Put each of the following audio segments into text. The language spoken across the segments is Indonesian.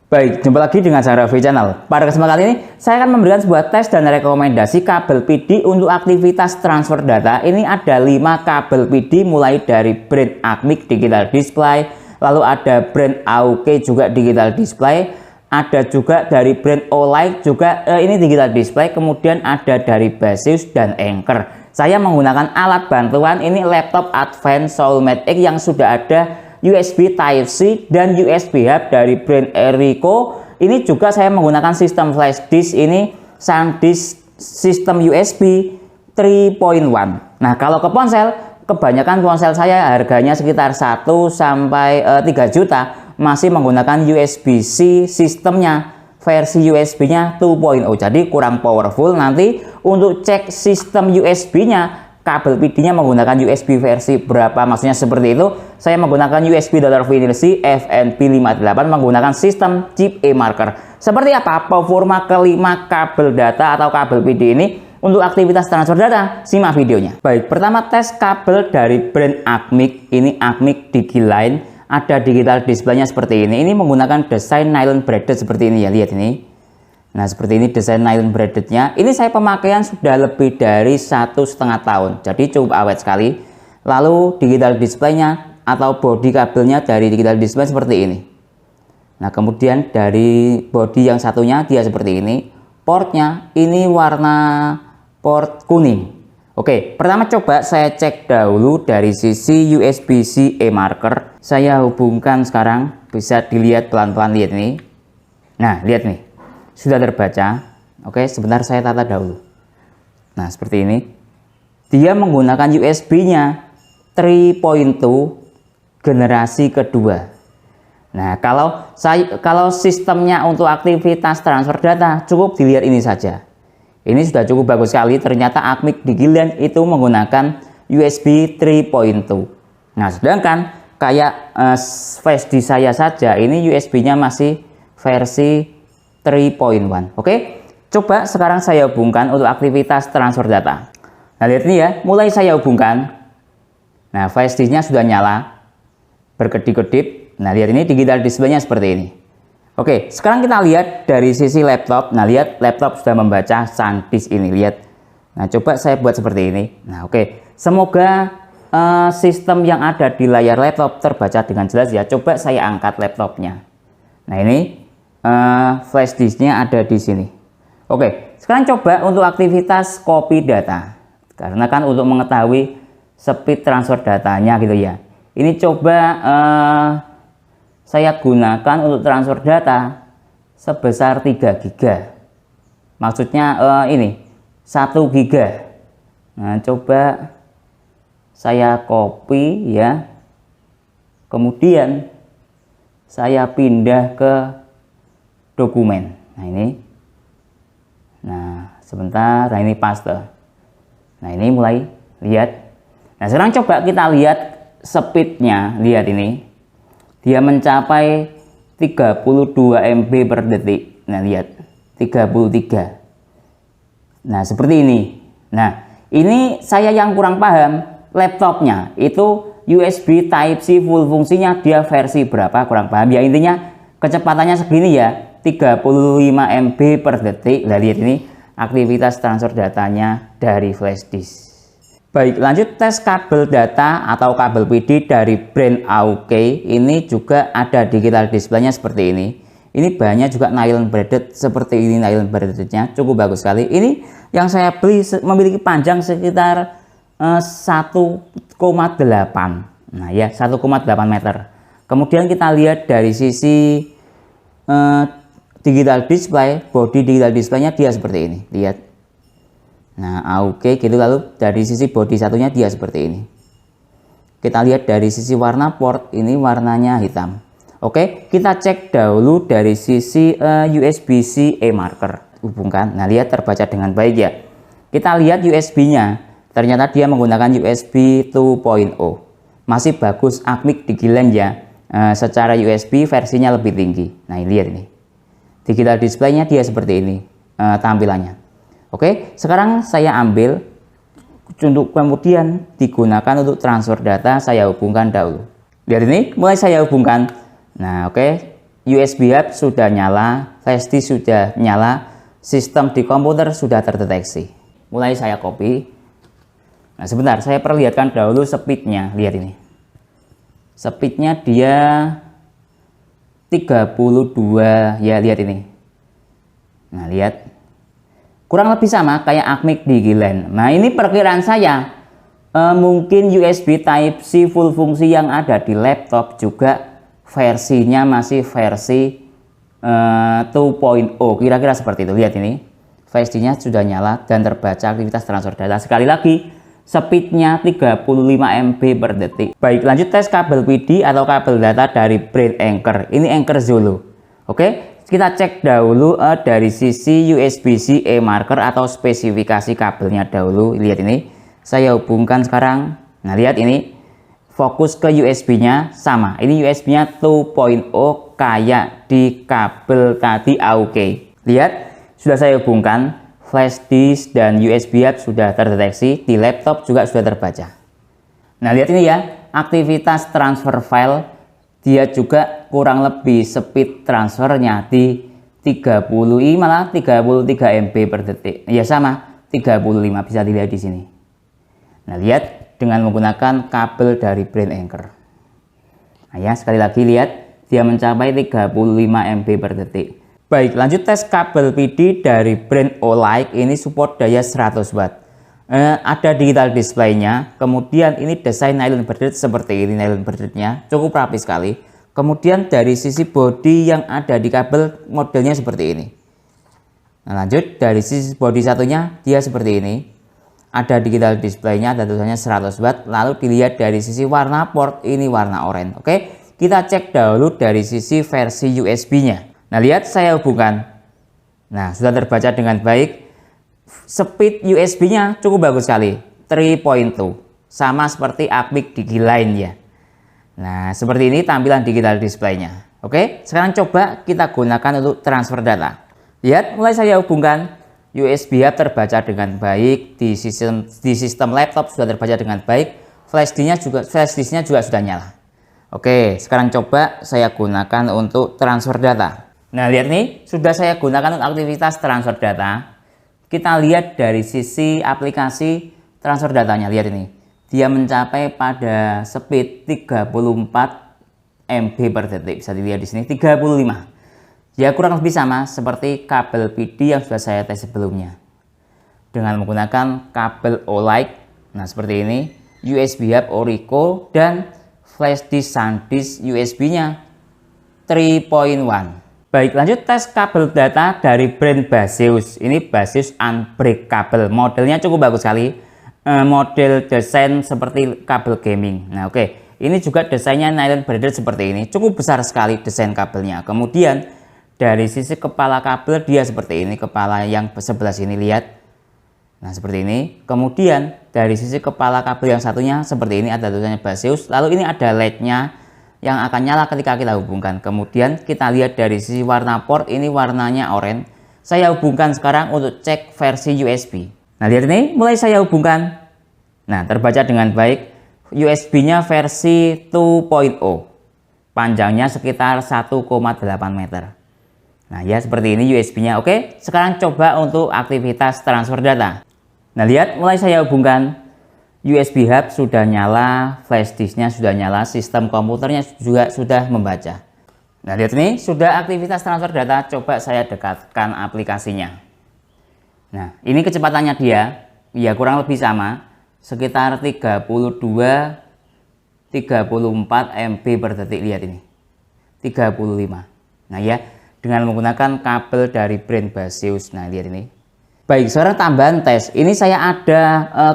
Baik, jumpa lagi dengan saya Raffi Channel. Pada kesempatan kali ini, saya akan memberikan sebuah tes dan rekomendasi kabel PD untuk aktivitas transfer data. Ini ada 5 kabel PD mulai dari brand Acmic Digital Display, lalu ada brand AUK juga Digital Display, ada juga dari brand Olight juga ini Digital Display, kemudian ada dari Baseus dan Anker. Saya menggunakan alat bantuan ini laptop Advance Soulmate X yang sudah ada USB Type-C dan USB hub dari brand Erico. Ini juga saya menggunakan sistem flash disk, ini SanDisk sistem USB 3.1. Nah, kalau ke ponsel, kebanyakan ponsel saya harganya sekitar 1 sampai 3 juta masih menggunakan USB-C sistemnya, versi USB-nya 2.0. Jadi kurang powerful. Nanti untuk cek sistem USB-nya, kabel PD-nya menggunakan USB versi berapa, maksudnya seperti itu. Saya menggunakan USB Dr. Vinyl C FNP58 menggunakan sistem chip e-marker. Seperti apa performa kelima kabel data atau kabel PD ini untuk aktivitas transfer data? Simak videonya. Baik, pertama tes kabel dari brand Acmic. Ini Acmic Digiline, ada digital displaynya seperti ini. Ini menggunakan desain nylon braided seperti ini ya, lihat ini. Nah, seperti ini desain nylon braidednya. Ini saya pemakaian sudah lebih dari 1,5 tahun, jadi cukup awet sekali. Lalu digital displaynya atau body kabelnya dari digital display seperti ini. Nah, kemudian dari body yang satunya dia seperti ini. Portnya ini warna port kuning. Oke, pertama coba saya cek dahulu dari sisi USB-C e-marker. Saya hubungkan sekarang, bisa dilihat pelan-pelan, lihat ini. Nah, lihat nih, sudah terbaca. Oke, sebentar saya tata dahulu. Nah, seperti ini. Dia menggunakan USB-nya 3.2 generasi kedua. Nah, kalau sistemnya untuk aktivitas transfer data, cukup dilihat ini saja. Ini sudah cukup bagus sekali. Ternyata Acmic Digiline itu menggunakan USB 3.2. Nah, sedangkan kayak flash disk saya saja, ini USB-nya masih versi 3.1. Oke, coba sekarang saya hubungkan untuk aktivitas transfer data. Nah, lihat ini ya, mulai saya hubungkan. Nah, flash disknya sudah nyala, berkedip-kedip. Nah, lihat ini digital display-nya seperti ini. Oke, sekarang kita lihat dari sisi laptop. Nah, lihat laptop sudah membaca SanDisk ini, lihat. Nah, coba saya buat seperti ini. Nah, oke, semoga sistem yang ada di layar laptop terbaca dengan jelas ya. Coba saya angkat laptopnya. Nah, ini flash disknya ada di sini. Oke, sekarang coba untuk aktivitas copy data, karena kan untuk mengetahui speed transfer datanya gitu ya. Ini coba saya gunakan untuk transfer data sebesar 3 GB. Maksudnya ini 1 GB. Nah, coba saya copy ya, kemudian saya pindah ke dokumen. Nah, ini. Nah, sebentar. Nah, ini paste. Nah, ini mulai lihat. Nah, sekarang coba kita lihat speednya. Lihat ini. Dia mencapai 32 MB per detik. Nah, lihat. 33. Nah, seperti ini. Nah, ini saya yang kurang paham. Laptopnya itu USB Type-C full fungsinya dia versi berapa, kurang paham ya. Intinya kecepatannya segini ya, 35 MB per detik. Nah, lihat ini aktivitas transfer datanya dari flash disk. Baik, lanjut tes kabel data atau kabel PD dari brand AUK. Ini juga ada digital display-nya seperti ini. Ini bahannya juga nylon braided seperti ini, nylon braidednya cukup bagus sekali. Ini yang saya beli memiliki panjang sekitar 1,8. Nah ya, 1,8 meter. Kemudian kita lihat dari sisi digital display, body digital display-nya dia seperti ini. Lihat. Nah, oke gitu. Lalu dari sisi body satunya dia seperti ini. Kita lihat dari sisi warna port, ini warnanya hitam. Oke, kita cek dahulu dari sisi USB-C e-marker. Hubungkan. Nah, lihat terbaca dengan baik ya. Kita lihat USB-nya. Ternyata dia menggunakan USB 2.0. Masih bagus Acmic Digiline ya. Secara USB versinya lebih tinggi. Nah, lihat ini. Digital display-nya dia seperti ini tampilannya. Oke, sekarang saya ambil untuk kemudian digunakan untuk transfer data. Saya hubungkan dahulu. Lihat ini, mulai saya hubungkan. Nah, oke, USB hub sudah nyala, flash disk sudah nyala, sistem di komputer sudah terdeteksi. Mulai saya copy. Nah, sebentar, saya perlihatkan dahulu speednya. Lihat ini. Speednya dia 32, ya lihat ini. Nah, lihat. Kurang lebih sama kayak Acmic Digiland. Nah, ini perkiraan saya. Mungkin USB Type-C full fungsi yang ada di laptop juga versinya masih versi 2.0, kira-kira seperti itu. Lihat ini, flash-nya sudah nyala dan terbaca aktivitas transfer data. Sekali lagi, speednya 35 MB per detik. Baik, lanjut tes kabel PD atau kabel data dari brand Anker. Ini Anker Zolo. Oke, kita cek dahulu dari sisi USB-C eMarker atau spesifikasi kabelnya dahulu. Lihat ini. Saya hubungkan sekarang. Nah, lihat ini, fokus ke USB-nya sama. Ini USB-nya 2.0 kayak di kabel tadi AUK. Lihat, sudah saya hubungkan. Flash disk dan USB hub sudah terdeteksi. Di laptop juga sudah terbaca. Nah, lihat ini ya, aktivitas transfer file. Dia juga kurang lebih speed transfernya di 30, malah 33 MB per detik. Ya sama, 35 bisa dilihat di sini. Nah, lihat dengan menggunakan kabel dari brand Anker. Nah, ya, sekali lagi lihat dia mencapai 35 MB per detik. Baik, lanjut tes kabel PD dari brand Olight. Ini support daya 100 watt. Ada digital display-nya. Kemudian ini desain nylon braided seperti ini, nylon braided-nya cukup rapi sekali. Kemudian dari sisi bodi yang ada di kabel modelnya seperti ini. Nah, lanjut dari sisi bodi satunya dia seperti ini. Ada digital display-nya, ada tulisannya 100 watt. Lalu dilihat dari sisi warna port, ini warna oranye. Oke, kita cek dahulu dari sisi versi USB-nya. Nah, lihat saya hubungkan. Nah, sudah terbaca dengan baik. Speed USB-nya cukup bagus sekali, 3.2. Sama seperti Acmic Digiland ya. Nah, seperti ini tampilan digital display-nya. Oke, sekarang coba kita gunakan untuk transfer data. Lihat, mulai saya hubungkan. USB hub terbaca dengan baik, di sistem laptop sudah terbaca dengan baik, flash disknya juga sudah nyala. Oke, sekarang coba saya gunakan untuk transfer data. Nah, lihat nih, sudah saya gunakan untuk aktivitas transfer data. Kita lihat dari sisi aplikasi transfer datanya. Lihat ini, dia mencapai pada speed 34 MB per detik. Bisa dilihat di sini 35. Ya, kurang lebih sama seperti kabel PD yang sudah saya tes sebelumnya. Dengan menggunakan kabel Olight. Nah, seperti ini, USB hub Orico dan flash disk SanDisk USB-nya 3.1. Baik, lanjut tes kabel data dari brand Baseus. Ini Baseus Unbreakable. Modelnya cukup bagus sekali. Model desain seperti kabel gaming. Nah, oke. Ini juga desainnya nylon braided seperti ini. Cukup besar sekali desain kabelnya. Kemudian dari sisi kepala kabel dia seperti ini, kepala yang sebelah sini lihat. Nah, seperti ini. Kemudian dari sisi kepala kabel yang satunya seperti ini, ada tulisannya Baseus. Lalu ini ada LED-nya yang akan nyala ketika kita hubungkan. Kemudian kita lihat dari sisi warna port, ini warnanya oranye. Saya hubungkan sekarang untuk cek versi USB. Nah, lihat ini, mulai saya hubungkan. Nah, terbaca dengan baik. USB-nya versi 2.0. Panjangnya sekitar 1,8 meter. Nah, ya seperti ini USB-nya. Oke, sekarang coba untuk aktivitas transfer data. Nah, lihat, mulai saya hubungkan. USB hub sudah nyala, flash disknya sudah nyala, sistem komputernya juga sudah membaca. Nah, lihat ini, sudah aktivitas transfer data. Coba saya dekatkan aplikasinya. Nah, ini kecepatannya dia. Ya, kurang lebih sama. Sekitar 34 MB per detik. Lihat ini. 35. Nah, ya. Dengan menggunakan kabel dari brand Baseus. Nah, lihat ini. Baik, sekarang tambahan tes. Ini saya ada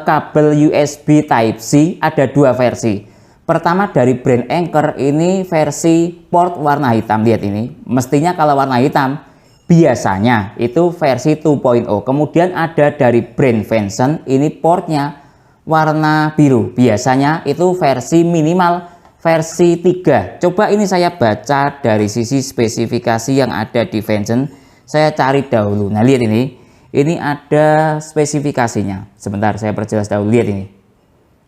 kabel USB Type-C, ada dua versi. Pertama dari brand Anker, ini versi port warna hitam. Lihat ini. Mestinya kalau warna hitam, biasanya itu versi 2.0. Kemudian ada dari brand Venson, ini portnya warna biru. Biasanya itu versi minimal versi 3. Coba ini saya baca dari sisi spesifikasi yang ada di Venson. Saya cari dahulu. Nah, lihat ini. Ini ada spesifikasinya. Sebentar saya perjelas dahulu. Lihat ini.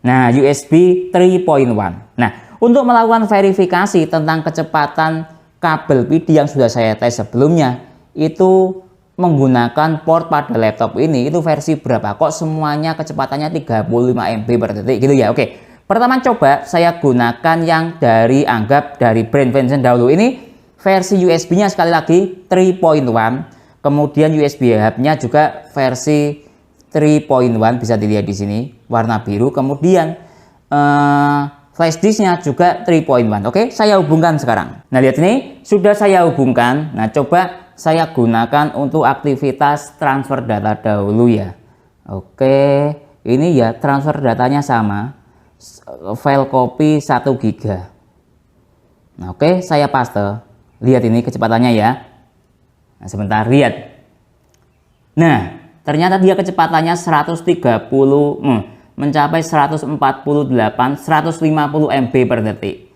Nah, USB 3.1. Nah, untuk melakukan verifikasi tentang kecepatan kabel PD yang sudah saya tes sebelumnya itu menggunakan port pada laptop ini itu versi berapa, kok semuanya kecepatannya 35 MB per detik gitu ya. Oke, pertama coba saya gunakan yang anggap dari brand Vention dahulu. Ini versi USB nya sekali lagi 3.1, kemudian USB hub-nya juga versi 3.1, bisa dilihat di sini warna biru, kemudian flash disknya juga 3.1. Oke, saya hubungkan sekarang. Nah, lihat ini sudah saya hubungkan. Nah, coba saya gunakan untuk aktivitas transfer data dahulu ya. Oke, ini ya transfer datanya sama, file copy 1 GB. Nah, oke, saya paste. Lihat ini kecepatannya ya. Nah, sebentar, lihat. Nah, ternyata dia kecepatannya 130 mencapai 148 150 MB per detik.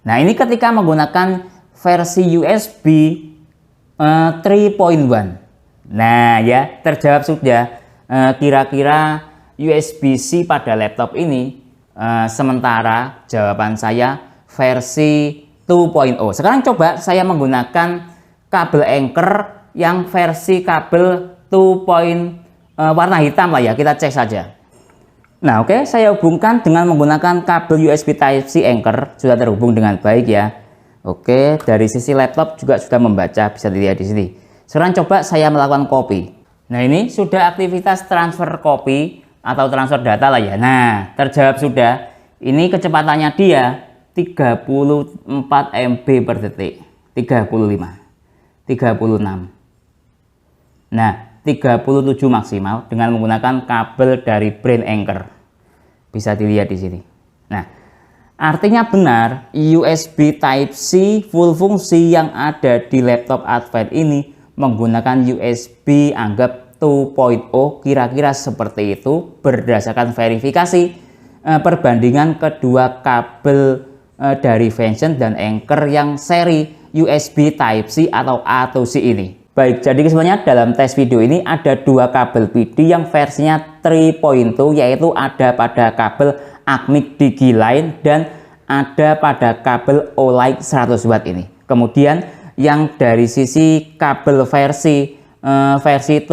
Nah, ini ketika menggunakan versi USB 3.1. Nah, ya terjawab sudah. Kira-kira USB-C pada laptop ini, sementara jawaban saya versi 2.0. Sekarang coba saya menggunakan kabel Anker yang versi kabel 2. Warna hitam lah ya, kita cek saja. Nah, oke, saya hubungkan dengan menggunakan kabel USB Type-C Anker, sudah terhubung dengan baik ya. Oke, dari sisi laptop juga sudah membaca, bisa dilihat di sini. Sekarang coba saya melakukan copy. Nah, ini sudah aktivitas transfer copy atau transfer data lah ya. Nah, terjawab sudah. Ini kecepatannya dia 34 MB per detik, 35, 36. Nah, 37 maksimal dengan menggunakan kabel dari brand Anker. Bisa dilihat di sini. Nah, artinya benar USB Type-C full fungsi yang ada di laptop Advent ini menggunakan USB anggap 2.0, kira-kira seperti itu berdasarkan verifikasi perbandingan kedua kabel dari Vention dan Anker yang seri USB Type-C atau A to C ini. Baik, jadi kesimpulannya dalam tes video ini ada dua kabel PD yang versinya 3.0, yaitu ada pada kabel Acmic Digiline dan ada pada kabel Olight 100 watt ini. Kemudian yang dari sisi kabel versi 2.0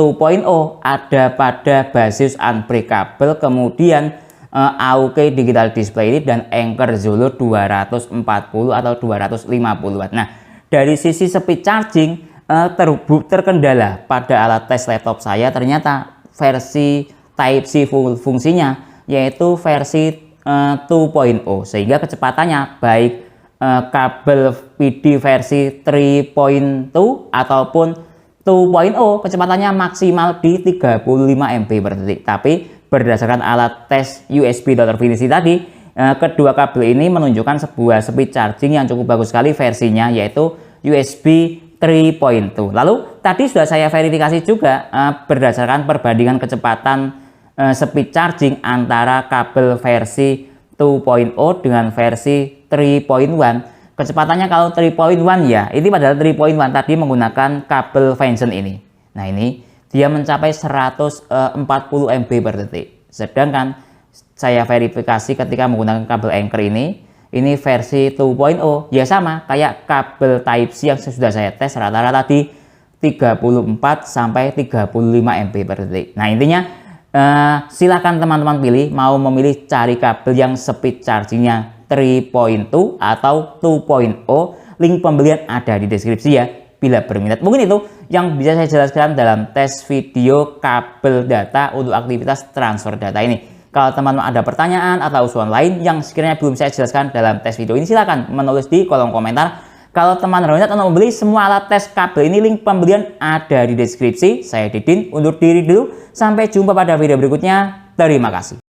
ada pada basis unbreakable, kemudian AUK digital display ini dan Anker Zolo 240 atau 250 watt. Nah, dari sisi speed charging terkendala pada alat tes laptop saya, ternyata versi Type-C full fungsinya yaitu versi 2.0, sehingga kecepatannya baik kabel PD versi 3.2 ataupun 2.0 kecepatannya maksimal di 35 MB per detik. Tapi berdasarkan alat tes USB Dr. Vinci tadi, kedua kabel ini menunjukkan sebuah speed charging yang cukup bagus sekali versinya, yaitu USB 3.2. Lalu tadi sudah saya verifikasi juga berdasarkan perbandingan kecepatan speed charging antara kabel versi 2.0 dengan versi 3.1. Kecepatannya kalau 3.1 ya, ini padahal 3.1 tadi menggunakan kabel Vention ini. Nah, ini dia mencapai 140 MB per detik. Sedangkan saya verifikasi ketika menggunakan kabel Anker ini versi 2.0 ya sama kayak kabel Type-C yang sudah saya tes, rata-rata di 34 sampai 35 MB per detik. Nah, intinya silakan teman-teman pilih, mau memilih cari kabel yang speed chargingnya 3.2 atau 2.0. Link pembelian ada di deskripsi ya bila berminat. Mungkin itu yang bisa saya jelaskan dalam tes video kabel data untuk aktivitas transfer data ini. Kalau teman-teman ada pertanyaan atau usulan lain yang sekiranya belum saya jelaskan dalam tes video ini, silakan menulis di kolom komentar. Kalau teman-teman berminat untuk membeli semua alat tes kabel ini, link pembelian ada di deskripsi. Saya Didin, undur diri dulu. Sampai jumpa pada video berikutnya. Terima kasih.